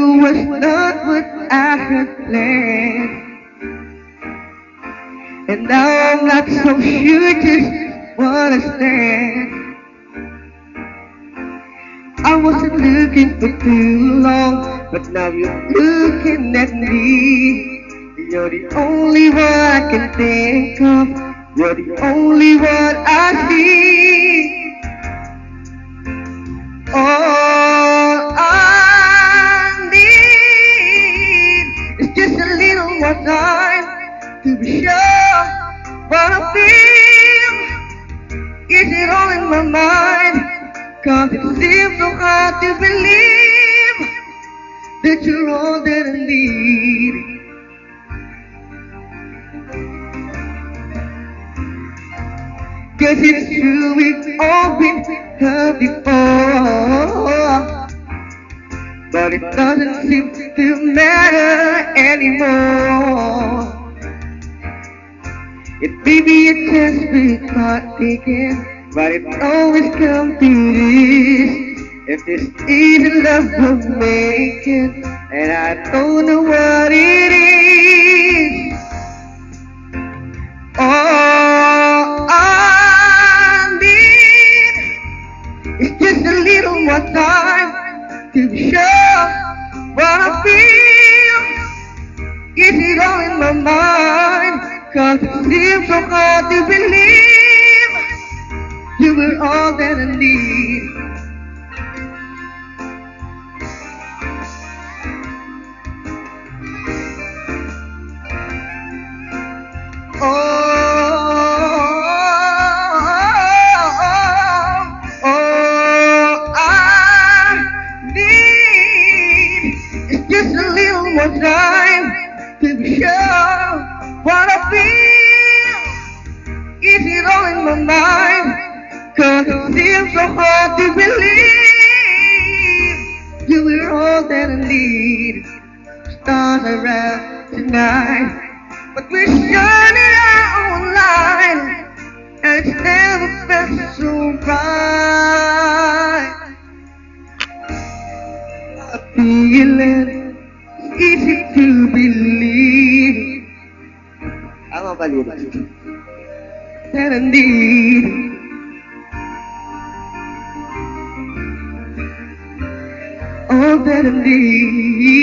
you was not what I had planned. And now I'm not so sure just wanna stand. I wasn't looking for too long, but now you're looking at me. You're the only one I can think of. You're the only one I see. All I need is just a little more time to be sure what I feel. Is it all in my mind? 'Cause it seems so hard to believe that you're all that I need. Cause it's true, we've all been hurt before, but it doesn't seem to matter anymore. It may be a test we're not taking, but it always comes to this. If this isn't love we're making, and I don't know what it is. All I need is just a little more time to be sure what I feel. Is it all in my mind? 'Cause it seems so hard to believe you were all that I need. All I need is just a little more time to be sure what I feel. Is it all in my mind? 'Cause it seems so hard to believe you were all that I need. Stars are out tonight, but we're shining our own light, and it's never felt so bright. A feeling easy to believe. Ang mabalik that I need. All that I need.